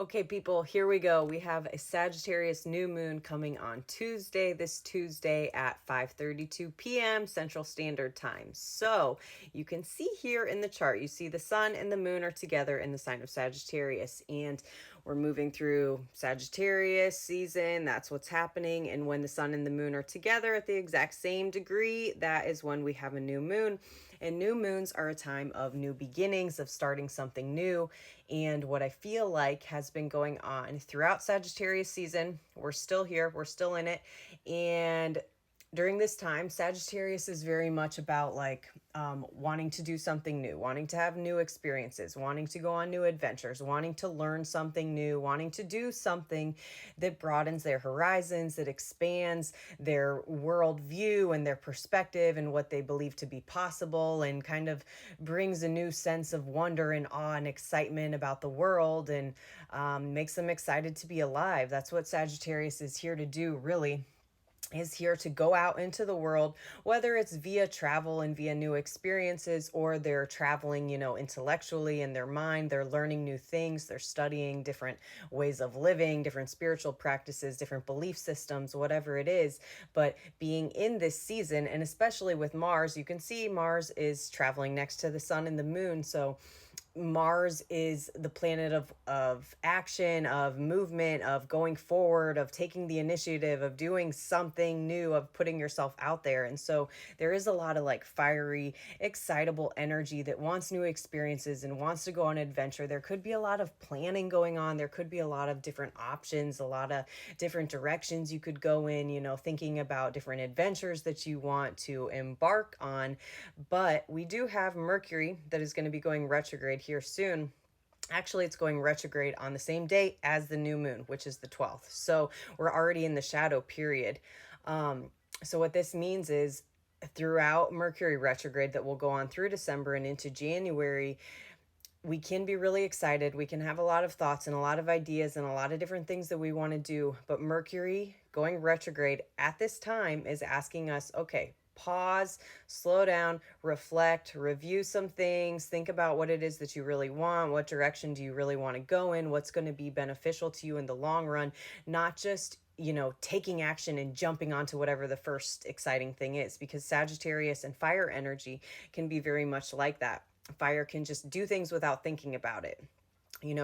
Okay, people, here we go. We have a Sagittarius new moon coming on Tuesday, this Tuesday at 5:32 p.m. Central Standard Time. So you can see here in the chart, you see the sun and the moon are together in the sign of Sagittarius, and we're moving through Sagittarius season. That's what's happening. And when the sun and the moon are together at the exact same degree, that is when we have a new moon. And new moons are a time of new beginnings, of starting something new. And what I feel like has been going on throughout Sagittarius season, we're still here, we're still in it. And during this time, Sagittarius is very much about wanting to do something new, wanting to have new experiences, wanting to go on new adventures, wanting to learn something new, wanting to do something that broadens their horizons, that expands their worldview and their perspective and what they believe to be possible, and kind of brings a new sense of wonder and awe and excitement about the world, and makes them excited to be alive. That's what Sagittarius is here to do, really, is here to go out into the world, whether it's via travel and via new experiences, or they're traveling, intellectually in their mind. They're learning new things. They're studying different ways of living, different spiritual practices, different belief systems, whatever it is. But being in this season, and especially with Mars, you can see Mars is traveling next to the sun and the moon. So Mars is the planet of action, of movement, of going forward, of taking the initiative, of doing something new, of putting yourself out there. And so there is a lot of fiery, excitable energy that wants new experiences and wants to go on an adventure. There could be a lot of planning going on. There could be a lot of different options, a lot of different directions you could go in, thinking about different adventures that you want to embark on. But we do have Mercury that is going to be going retrograde here soon. Actually, it's going retrograde on the same day as the new moon, which is the 12th. So we're already in the shadow period. So what this means is, throughout Mercury retrograde that will go on through December and into January, we can be really excited. We can have a lot of thoughts and a lot of ideas and a lot of different things that we want to do. But Mercury going retrograde at this time is asking us, okay, pause, slow down, reflect, review some things, think about what it is that you really want. What direction do you really want to go in? What's going to be beneficial to you in the long run? Not just taking action and jumping onto whatever the first exciting thing is, because Sagittarius and fire energy can be very much like that. Fire can just do things without thinking about it.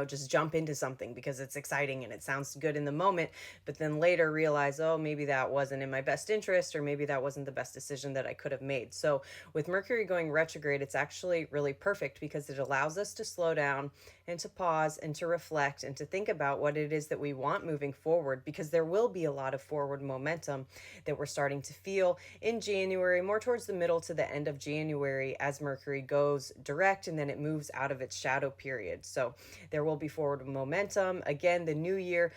Just jump into something because it's exciting and it sounds good in the moment, but then later realize, oh, maybe that wasn't in my best interest, or maybe that wasn't the best decision that I could have made. So with Mercury going retrograde, it's actually really perfect because it allows us to slow down and to pause and to reflect and to think about what it is that we want moving forward, because there will be a lot of forward momentum that we're starting to feel in January, more towards the middle to the end of January, as Mercury goes direct and then it moves out of its shadow period. So there will be forward momentum. Again, the new year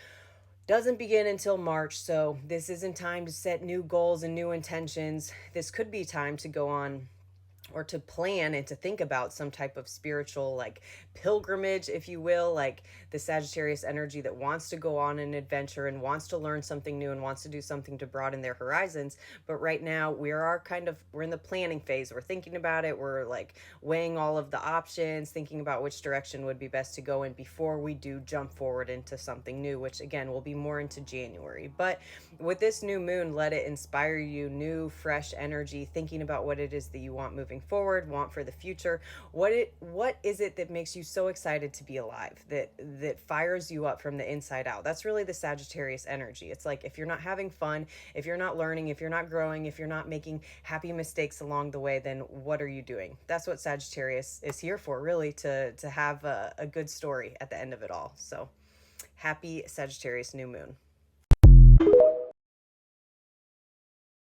doesn't begin until March, so this isn't time to set new goals and new intentions. This could be time to go on, or to plan and to think about some type of spiritual pilgrimage, if you will, like the Sagittarius energy that wants to go on an adventure and wants to learn something new and wants to do something to broaden their horizons. But right now we're in the planning phase. We're thinking about it. We're weighing all of the options, thinking about which direction would be best to go in before we do jump forward into something new, which again will be more into January. But with this new moon, let it inspire you, new, fresh energy, thinking about what it is that you want moving forward, want for the future. What is it that makes you so excited to be alive, that fires you up from the inside out? That's really the Sagittarius energy. It's like, if you're not having fun, if you're not learning, if you're not growing, if you're not making happy mistakes along the way, then what are you doing? That's what Sagittarius is here for, really, to have a good story at the end of it all. So happy Sagittarius new moon.